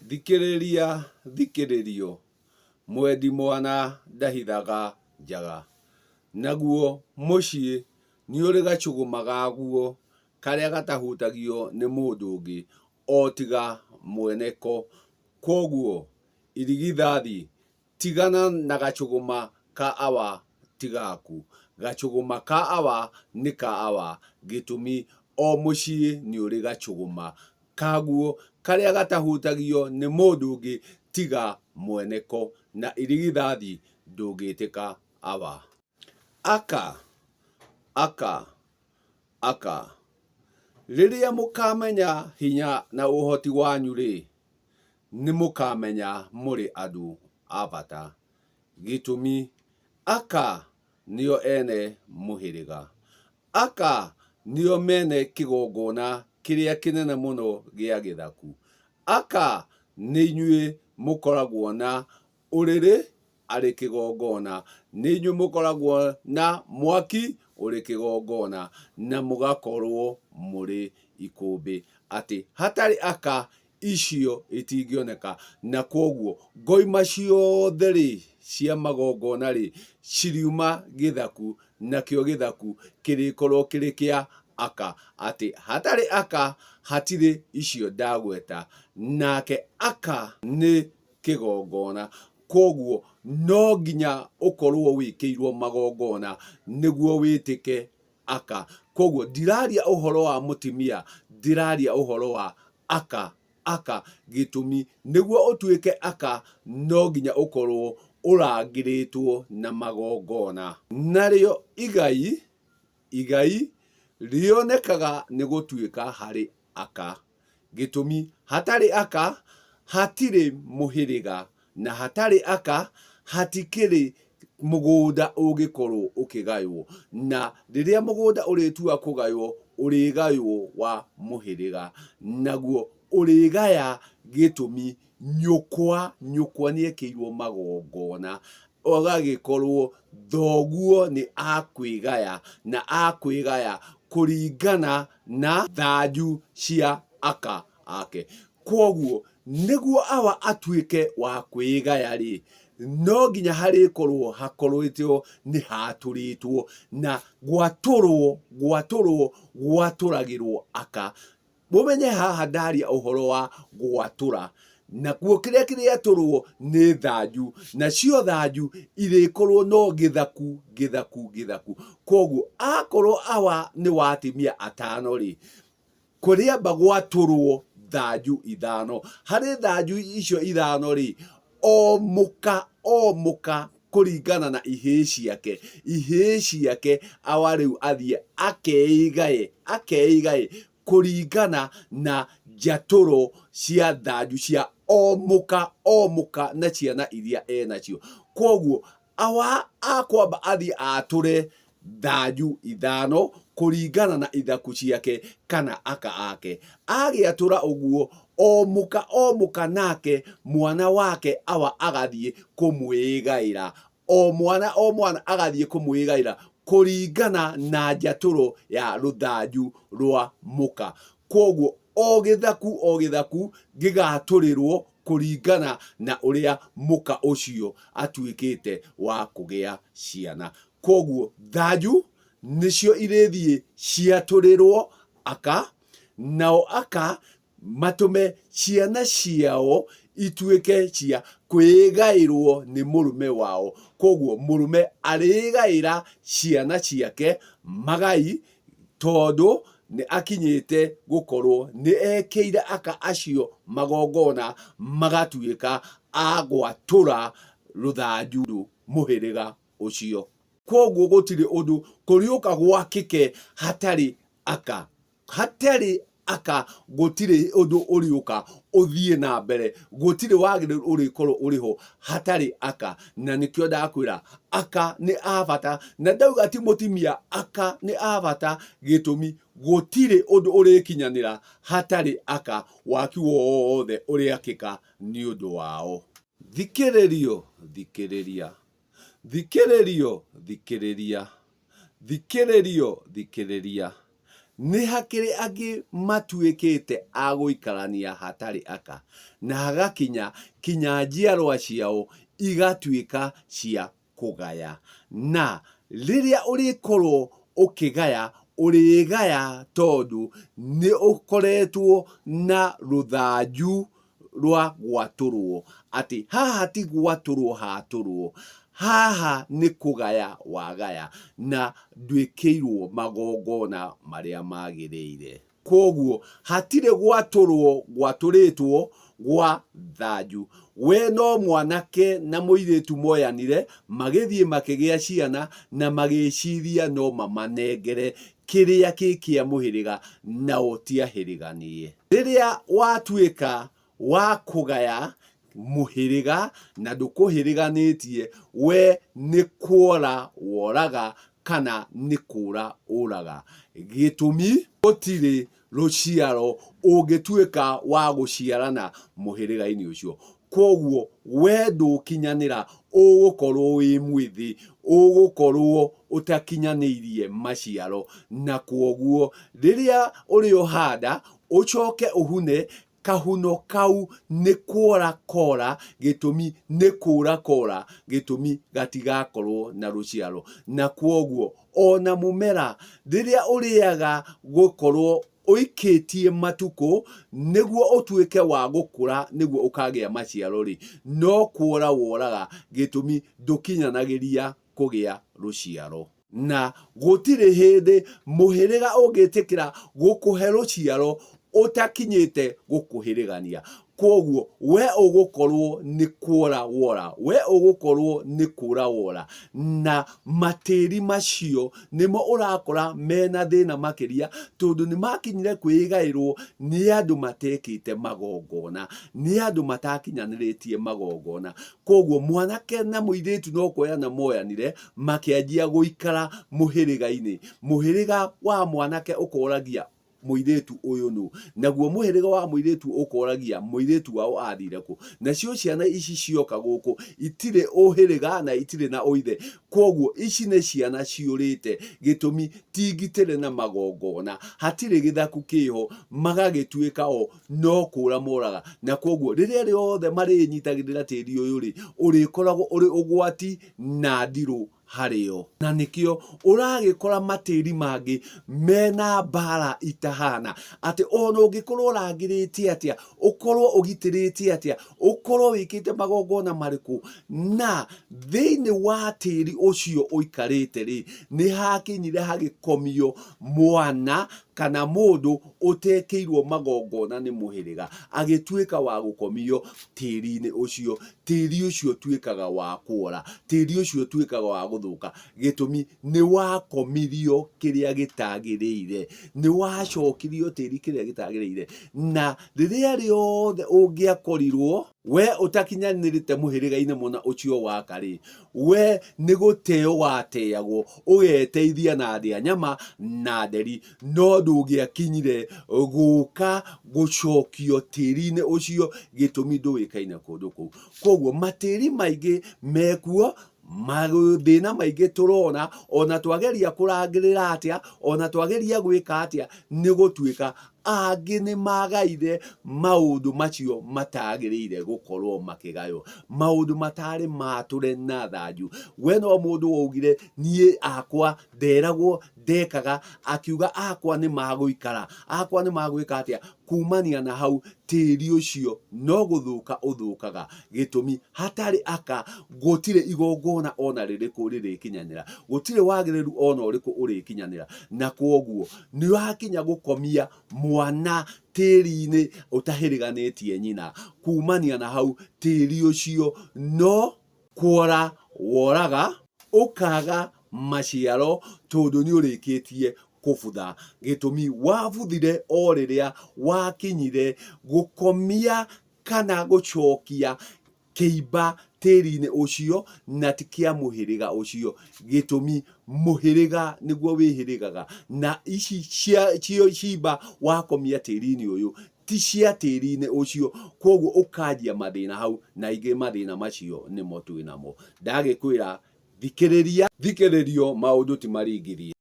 Thikĩrĩria thikĩrĩrio, mwendi mwana ndahithaga njaga. Naguo mũciĩ nĩ ũrĩ gacũgũma gaguo karĩa gatahutagio nĩ mũndũ ũngĩ o tiga mweneko. Koguo irigithathi, tigana na gacũgũma ka awa ti gaku. Gacũgũma ka awa nĩ ka awa, gĩtũmi o mũciĩ nĩ ũrĩ gacũgũma kaguo karĩa gatahutagio nĩ mũndũ ũngĩ tiga mweneko, na irigithathi ndũngĩtĩka awa. Aka, aka, aka. Rĩrĩa mũkamenya hinya na ũhoti wanyu rĩ, nĩ mũkamenya mũrĩ andũ a bata. Gĩtũmi aka nĩo ene mũhĩrĩga. Aka nĩo mene kĩgongona kĩrĩa kĩnene mũno gĩa gĩthaku. Aka nĩ inyuĩ mũkoragwo na ũrĩrĩ arĩ kĩgongona. Nĩ inyuĩ mũkoragwo na mwaki ũrĩ kĩgongona, na mũgakorwo mũrĩ ikũmbĩ. Atĩ hatarĩ aka icio itingĩoneka, na koguo ngoima ciothe rĩ cia magongona rĩ ciriuma gĩthaku, nakĩo gĩthaku kĩrĩkorwo kĩrĩ kĩa aka. Atĩ hatarĩ aka hatirĩ icio ndagweta, nake aka nĩ kĩgongona. Koguo no nginya ũkorwo wĩkĩirwo magongona nĩguo wĩtĩke aka. Koguo ndiraria ũhoro wa mũtumia, ndĩraria ũhoro wa aka. Aka gĩtũmi nĩguo ũtuĩke aka no nginya ũkorwo ũrangĩrĩtwo na magongona. Narĩo igai, igai rĩonekaga nĩ gũtuĩka harĩ aka. Gĩtũmi hatarĩ aka hatirĩ mũhĩrĩga, na hatarĩ aka hatikĩrĩ mũgũnda ũngĩkorwo ũkĩgaywo. Na rĩrĩa mũgũnda ũrĩtua kũgaywo, ũrĩgaywo wa mũhĩrĩga. Naguo ũrĩgaya gĩtũmi nyũkwa nĩ ekĩirwo magongona. Ũgagĩkorwo thoguo nĩ akwĩgaya, na akwĩgaya kũringana na thanju cia aka ake. Koguo nĩguo awa atuĩke wa kwĩgaya rĩ, no nginya harĩkorwo hakoretwo nĩ hatũrĩtwo, na gwatũragĩrwo aka. Mũmenye haha ndaria ũhoro wa gwatũra, nakuo kĩrĩa kĩrĩatũrwo nĩ thanju, nacio thanju irĩkorwo no gĩthaku gĩthaku gĩthaku. Koguo akorwo awa nĩ wa atumia atano rĩ, kũrĩamba gwatũrwo thanju ithano. Harĩ thanju icio ithano rĩ, o mũka kũringana na ihĩĩ ciake awa rĩu athiĩ akeigaye kũringana na njatũro cia thanju cia o mũka na ciana iria enacio. Koguo awa akwamba athiĩ atũre thanju ithano kũringana na ithaku ciake kana aka ake. Agĩatũra ũguo o mũka nake mwana wake awa agathiĩ kũmwĩgaĩra. O mwana agathiĩ kũmwĩgaĩra kũringana na njatũro ya rũthanju rwa mũka. Koguo o gĩthaku gĩgatũrĩrwo kũringana na ũrĩa mũka ũcio atuĩkĩte wa kũgĩa ciana. Koguo thanju nĩcio irĩthiĩ ciatũrĩrwo aka, nao aka matũme ciana ciao ituĩke cia kwĩgaĩrwo nĩ mũrũme wao. Koguo mũrũme arĩgaĩra ciana ciake magai, tondũ nĩ akinyĩte gũkorwo nĩ ekĩire aka acio magongona, magatuĩka a gwatũra rũthanju mũhĩrĩga ũcio. Koguo gũtirĩ ũndũ kũriũka gwakĩke hatarĩ aka. Hatarĩ aka gũtirĩ ũndũ ũriũka ũthiĩ na mbere, gũtirĩ wagĩrĩru ũrĩkorwo ũrĩho hatarĩ aka. Na nĩkĩo ndakwĩra aka nĩ a bata, na ndauga ti mũtumia, aka nĩ a bata. Gĩtũmi gũtirĩ ũndũ ũrĩkinyanĩra hatarĩ aka, waki wothe ũrĩakĩka nĩ ũndũ wao. Thikĩrĩrio, thikĩrĩria. Thikĩrĩrio, thikĩrĩria. Thikĩrĩrio, thikĩrĩria. nĩ hakĩrĩ angĩ matuĩkĩte agũikarania hatarĩ aka, na hagakinya njiarwa ciao igatuĩka cia kũgaya. Na rĩrĩa ũrĩkorwo ũkĩgaya, ũrĩgaya tondũ nĩ ũkoretwo na rũthanju rwa gwatũrwo, atĩ haha ti gwatũrwo hatũrwo, haha nĩ kũgaya wagaya na ndwĩkĩirwo magongona marĩa magĩrĩire. Koguo hatirĩ gwatũrwo gwatũrĩtwo gwa thanju. We no mwanake na mũirĩtu moyanire, magĩthiĩ makĩgĩa ciana na magĩciria no mamanengere kĩrĩa kĩa mũhĩrĩga, nao tiahĩrĩganie. Rĩrĩa watuĩka wa kũgaya mũhĩrĩga na ndũkũhĩrĩganĩtie, we nĩ kuora woraga kana nĩ kũra ũraga. Gĩtũmi gũtirĩ rũciaro ũngĩtuĩka wa gũciarana mũhĩrĩga-inĩ ũcio. Koguo we ndũkinyanĩra, ũgũkorwo wĩ mwĩthĩ, ũgũkorwo ũtakinyanĩirie maciaro, na koguo rĩrĩa ũrĩ ũhanda ũcoke ũhune, kahuno kau nĩ kora kora, gĩtũmi nĩ kũra kora, gĩtũmi gatigakorwo na rũciaro. Na koguo ona mũmera rĩrĩa ũrĩaga gũkorwo ũikĩtie matukũ nĩguo ũtuĩke wa gũkũra, nĩguo ũkagĩa maciaro rĩ, no kuora woraga, gĩtũmi ndũkinyanagĩria kũgĩa rũciaro. Na gũtirĩ hĩndĩ mũhĩrĩga ũngĩtĩkĩra gũkũhe rũciaro ũtakinyĩte gũkũhĩrĩgania. Koguo we ũgũkorwo nĩ kuora wora, we ũgũkorwo nĩ kũra wora, na matĩri macio nĩmo ũrakora mena thĩna makĩria, tondũ nĩ makinyire kwĩgaĩrwo nĩ andũ matekĩte magongona, nĩ andũ matakinyanĩrĩtie magongona. Koguo mwanake na mũirĩtu no kuoyana moyanire, makĩanjia gũikara mũhĩrĩga-inĩ. Mũhĩrĩga wa mwanake ũkoragia mũirĩtu ũyũ nũ, naguo mũhĩrĩga wa mũirĩtu ũkoragia mũirĩtu wao athire kũ. Nacio ciana ici cioka gũkũ itirĩ ũhĩrĩga na itirĩ na ũithe. Koguo ici nĩ ciana ciũrĩte, gĩtũmi ti ngitĩre na magongona, hatirĩ gĩthaku kĩho, magagĩtuĩka o no kũra moraga. Na koguo rĩrĩa rĩothe marĩnyitagĩrĩra tĩri ũyũ rĩ, ũrĩkoragwo ũrĩ ũgwati na ndirũ harĩo. Na nĩkĩo ũragĩkora matĩri mangĩ mena mbara itahana, atĩ ona ũngĩkorwo ũrangĩrĩtie atĩa, ũkorwo ũgitĩrĩtie atĩa, ũkorwo wĩkĩte magongona marĩkũ, na thĩinĩ wa tĩri ũcio ũikarĩte rĩ, nĩ hakinyire hagĩkomio mwana kana mũndũ ũtekĩirwo magongona nĩ mũhĩrĩga, agĩtuĩka wa gũkomio tĩri-inĩ ũcio. Tĩri ũcio ũtuĩkaga wa kuora, tĩri ũcio ũtuĩkaga wa gũthũka, gĩtũmi nĩ wakomirio kĩrĩa gĩtagĩrĩire, nĩ wacokirio tĩri kĩrĩa gĩtagĩrĩire. Na rĩrĩa rĩothe ũngĩakorirwo we ũtakinyanĩrĩte mũhĩrĩga-inĩ mũna ũcio waka rĩ, we nĩ gũteo wateagwo, ũgeteithia na ndĩa nyama na nderi, no ndũngĩakinyire gũka gũcokio tĩri-inĩ ũcio, gĩtũmi ndũĩkaine kũndũ kũu. Koguo matĩri maingĩ mekuo, mathĩna maingĩ tũrona, ona twageria kũrangĩrĩra atĩa, ona twageria gwĩka atĩa, nĩ gũtuĩka angĩ nĩ magaire maũndũ macio matagĩrĩire gũkorwo makĩgaywo, maũndũ matarĩ matũre na thanju. We no mũndũ waugire niĩ akwa nderagwo ndekaga, akiuga akwa nĩ magũikara, akwa nĩ magwĩka atĩa. Kumania na hau tĩri ũcio no gũthũka ũthũkaga, gĩtũmi hatarĩ aka gũtirĩ igongona ona rĩrĩkũ rĩrĩkinyanĩra, gũtirĩ wagĩrĩru ona ũrĩkũ ũrĩkinyanĩra. Na koguo nĩ wakinya gũkomia mwana tĩri-inĩ ũtahĩrĩganĩtie nyina, kumania na hau tĩri ũcio no kuora woraga, ũkaga maciaro tondũ nĩ ũrĩkĩtie kũbutha, gĩtũmi wabuthire o rĩrĩa wakinyire gũkomia kana gũcokia kĩimba tĩri-inĩ ũcio na ti kĩa mũhĩrĩga ũcio, gĩtũmi mũhĩrĩga nĩguo wĩhĩrĩgaga, na ici ciimba wakomia tĩri-inĩ ũyũ ti cia tĩri-inĩ ũcio. Koguo ũkanjia mathĩna hau, na ingĩ mathĩna macio nĩmo twĩnamo. Ndagĩkwĩra thikĩrĩria, thikĩrĩrio, maũndũ ti maringithie.